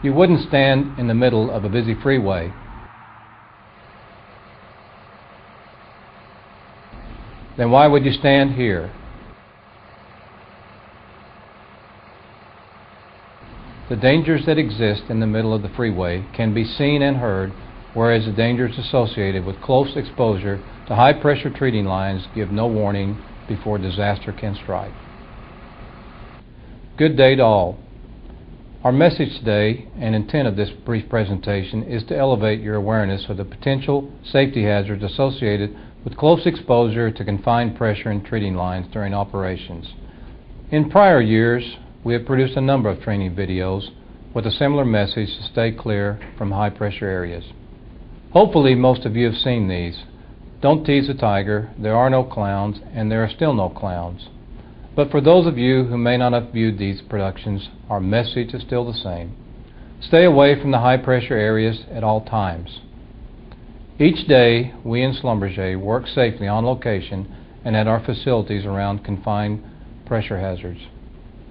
You wouldn't stand in the middle of a busy freeway. Then why would you stand here? The dangers that exist in the middle of the freeway can be seen and heard, whereas the dangers associated with close exposure to high-pressure treating lines give no warning before disaster can strike. Good day to all. Our message today and intent of this brief presentation is to elevate your awareness of the potential safety hazards associated with close exposure to confined pressure and treating lines during operations. In prior years, we have produced a number of training videos with a similar message to stay clear from high pressure areas. Hopefully most of you have seen these. Don't tease a tiger, there are no clowns, and there are still no clowns. But for those of you who may not have viewed these productions, our message is still the same. Stay away from the high pressure areas at all times. Each day, we in Schlumberger work safely on location and at our facilities around confined pressure hazards.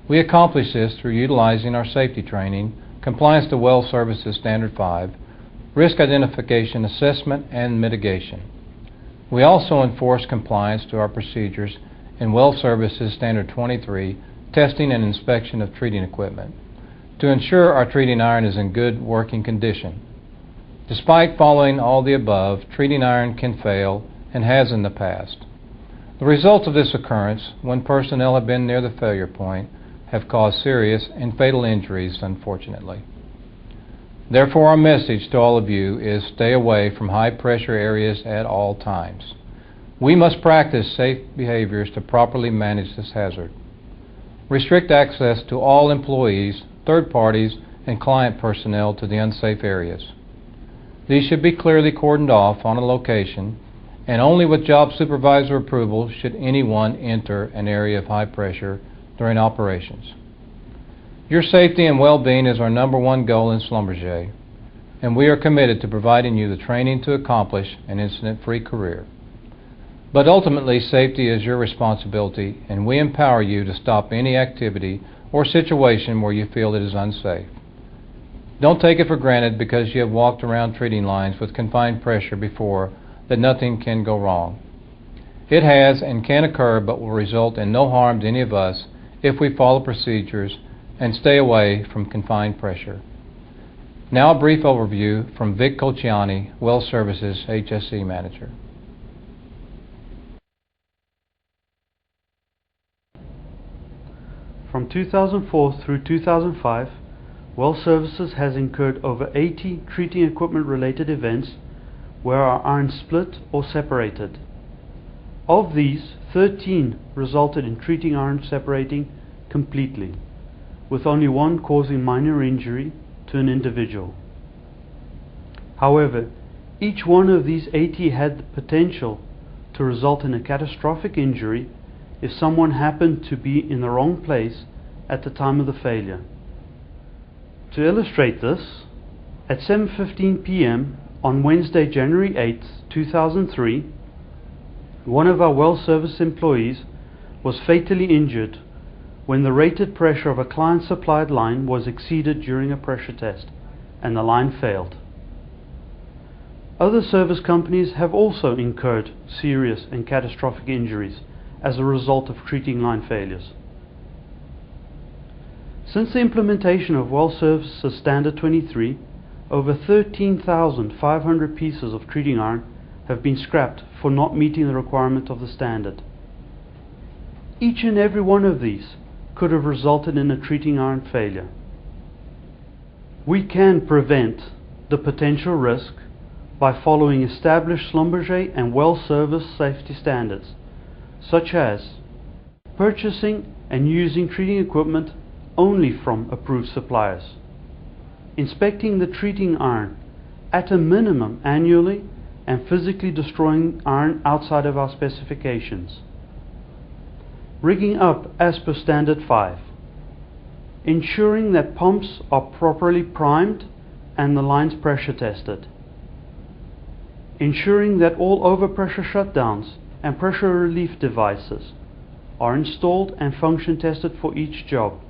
We accomplish this through utilizing our safety training, compliance to Well Services Standard 5, risk identification assessment, and mitigation. We also enforce compliance to our procedures in Well Services Standard 23, testing and inspection of treating equipment, to ensure our treating iron is in good working condition. Despite following all the above, treating iron can fail and has in the past. The results of this occurrence, when personnel have been near the failure point, have caused serious and fatal injuries, unfortunately. Therefore, our message to all of you is stay away from high pressure areas at all times. We must practice safe behaviors to properly manage this hazard. Restrict access to all employees, third parties, and client personnel to the unsafe areas. These should be clearly cordoned off on a location, and only with job supervisor approval should anyone enter an area of high pressure during operations. Your safety and well-being is our number one goal in Schlumberger, and we are committed to providing you the training to accomplish an incident-free career. But ultimately, safety is your responsibility, and we empower you to stop any activity or situation where you feel it is unsafe. Don't take it for granted because you have walked around treating lines with confined pressure before that nothing can go wrong. It has and can occur, but will result in no harm to any of us if we follow procedures and stay away from confined pressure. Now a brief overview from Vic Cocciani, Well Services HSE Manager. From 2004 through 2005, Well Services has incurred over 80 treating equipment related events where our iron split or separated. Of these, 13 resulted in treating iron separating completely, with only one causing minor injury to an individual. However, each one of these 80 had the potential to result in a catastrophic injury if someone happened to be in the wrong place at the time of the failure. To illustrate this, at 7:15 p.m. on Wednesday, January 8, 2003, one of our well service employees was fatally injured when the rated pressure of a client-supplied line was exceeded during a pressure test and the line failed. Other service companies have also incurred serious and catastrophic injuries as a result of treating line failures. Since the implementation of Well Services Standard 23, over 13,500 pieces of treating iron have been scrapped for not meeting the requirement of the standard. Each and every one of these could have resulted in a treating iron failure. We can prevent the potential risk by following established Schlumberger and Well Service safety standards, such as purchasing and using treating equipment only from approved suppliers, inspecting the treating iron at a minimum annually, and physically destroying iron outside of our specifications, rigging up as per Standard 5, ensuring that pumps are properly primed and the lines pressure tested, ensuring that all overpressure shutdowns and pressure relief devices are installed and function tested for each job,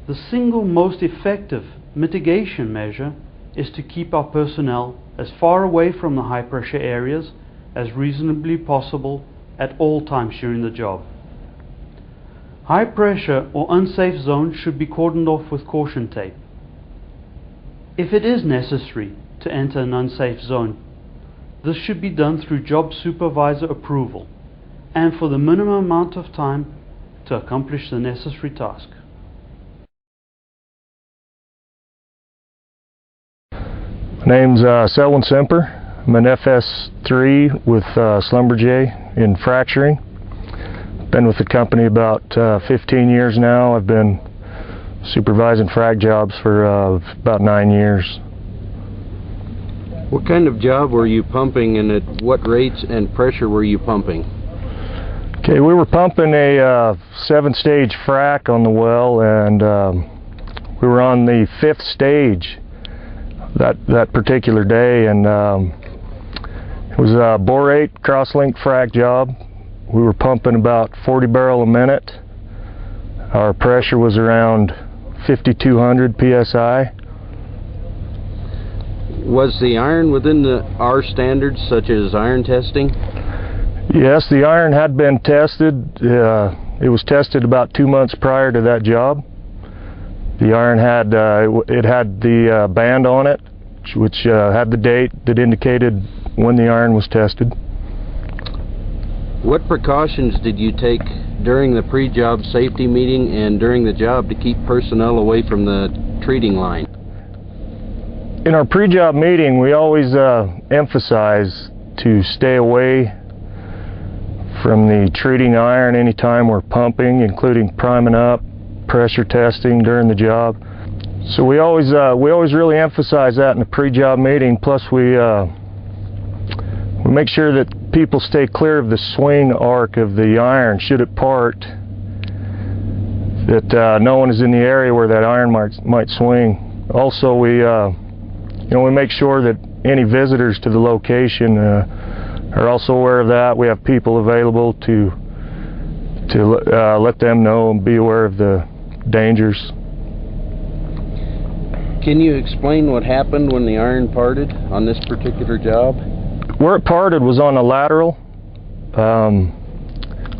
The single most effective mitigation measure is to keep our personnel as far away from the high pressure areas as reasonably possible at all times during the job. High pressure or unsafe zones should be cordoned off with caution tape. If it is necessary to enter an unsafe zone, this should be done through job supervisor approval and for the minimum amount of time to accomplish the necessary task. My name's Selwyn Semper. I'm an FS3 with Schlumberger in fracturing. Been with the company about 15 years now. I've been supervising frac jobs for about 9 years. What kind of job were you pumping, and at what rates and pressure were you pumping? Okay, we were pumping a 7-stage frac on the well, and we were on the 5th stage that particular day, and it was a borate crosslink frac job. We were pumping about 40 barrel a minute. Our pressure was around 5,200 psi. Was the iron within our standards, such as iron testing? Yes, the iron had been tested. It was tested about 2 months prior to that job. The iron had it had the band on it, which had the date that indicated when the iron was tested. What precautions did you take during the pre-job safety meeting and during the job to keep personnel away from the treating line? In our pre-job meeting, we always emphasize to stay away from the treating iron anytime we're pumping, including priming up, pressure testing during the job. So we always really emphasize that in the pre-job meeting. Plus we make sure that people stay clear of the swing arc of the iron should it part, that no one is in the area where that iron might swing. Also, we make sure that any visitors to the location are also aware of that. We have people available to let them know and be aware of the dangers. Can you explain what happened when the iron parted on this particular job? Where it parted was on a lateral.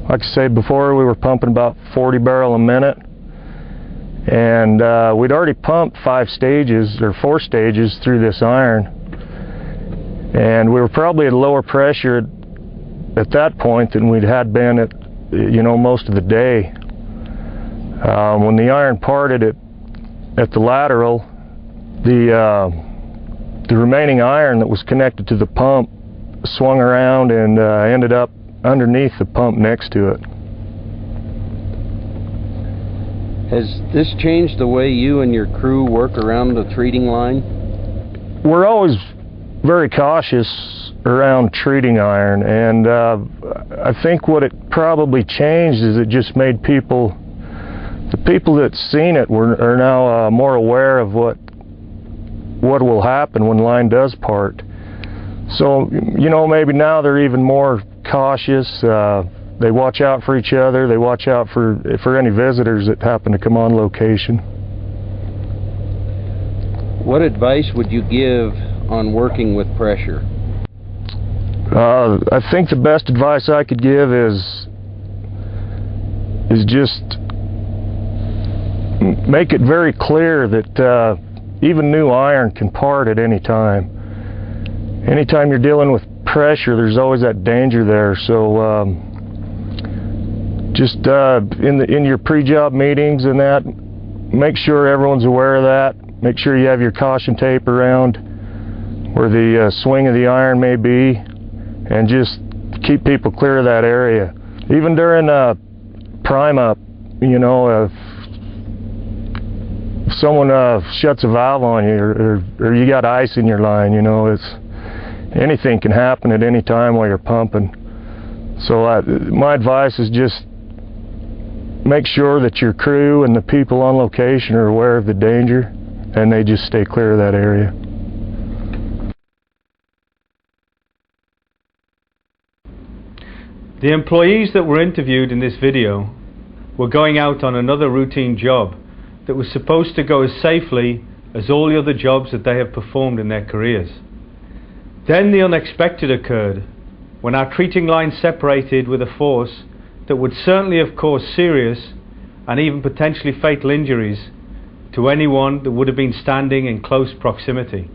Like I said before, we were pumping about 40 barrel a minute, and we'd already pumped 4 stages through this iron, and we were probably at a lower pressure at that point than we'd had been at most of the day. When the iron parted at the lateral, the remaining iron that was connected to the pump swung around and ended up underneath the pump next to it. Has this changed the way you and your crew work around the treating line? We're always very cautious around treating iron, and I think what it probably changed is it just made the people that seen it are now more aware of what will happen when line does part. So, maybe now they're even more cautious. They watch out for each other. They watch out for any visitors that happen to come on location. What advice would you give on working with pressure? I think the best advice I could give is just make it very clear that even new iron can part at any time. Anytime you're dealing with pressure, there's always that danger there. So just in your pre-job meetings and that, make sure everyone's aware of that. Make sure you have your caution tape around where the swing of the iron may be, and just keep people clear of that area. Even during prime up, if someone shuts a valve on you, or you got ice in your line, anything can happen at any time while you're pumping. So my advice is just make sure that your crew and the people on location are aware of the danger, and they just stay clear of that area. The employees that were interviewed in this video were going out on another routine job that was supposed to go as safely as all the other jobs that they have performed in their careers. Then the unexpected occurred, when our treating line separated with a force that would certainly have caused serious and even potentially fatal injuries to anyone that would have been standing in close proximity.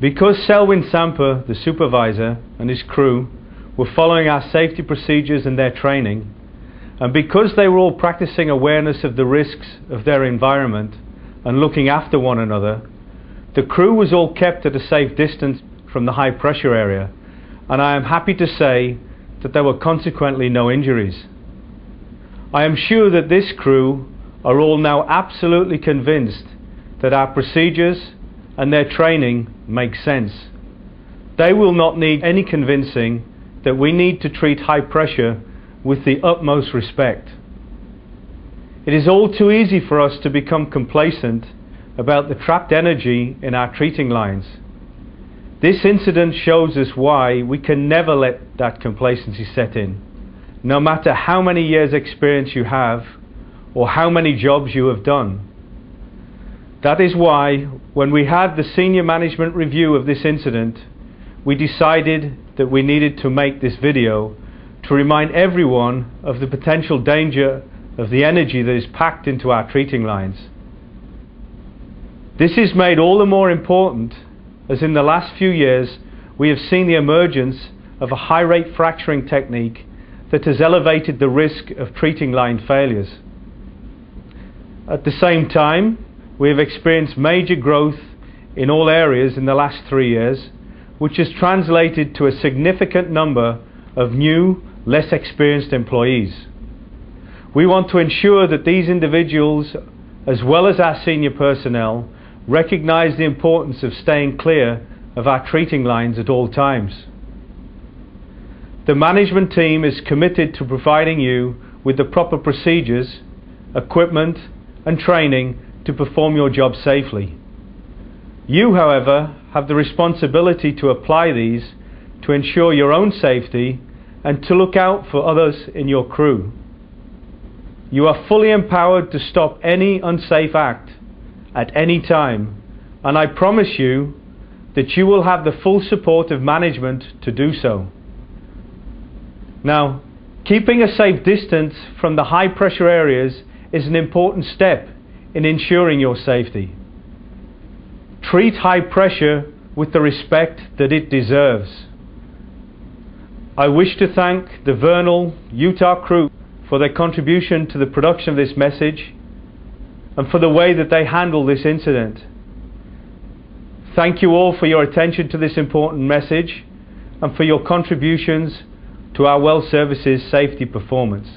Because Selwyn Samper, the supervisor, and his crew were following our safety procedures and their training, and because they were all practicing awareness of the risks of their environment and looking after one another, the crew was all kept at a safe distance from the high pressure area, and I am happy to say that there were consequently no injuries. I am sure that this crew are all now absolutely convinced that our procedures and their training make sense. They will not need any convincing that we need to treat high pressure with the utmost respect. It is all too easy for us to become complacent about the trapped energy in our treating lines. This incident shows us why we can never let that complacency set in, no matter how many years experience you have or how many jobs you have done. That is why, when we had the senior management review of this incident, we decided that we needed to make this video to remind everyone of the potential danger of the energy that is packed into our treating lines. This is made all the more important as in the last few years we have seen the emergence of a high rate fracturing technique that has elevated the risk of treating line failures. At the same time, we have experienced major growth in all areas in the last 3 years, which has translated to a significant number of new, less experienced employees. We want to ensure that these individuals, as well as our senior personnel, recognize the importance of staying clear of our treating lines at all times. The management team is committed to providing you with the proper procedures, equipment, and training to perform your job safely. You, however, have the responsibility to apply these to ensure your own safety and to look out for others in your crew. You are fully empowered to stop any unsafe act at any time, and I promise you that you will have the full support of management to do so. Now, keeping a safe distance from the high pressure areas is an important step in ensuring your safety. Treat high pressure with the respect that it deserves. I wish to thank the Vernal, Utah crew for their contribution to the production of this message and for the way that they handled this incident. Thank you all for your attention to this important message and for your contributions to our well services safety performance.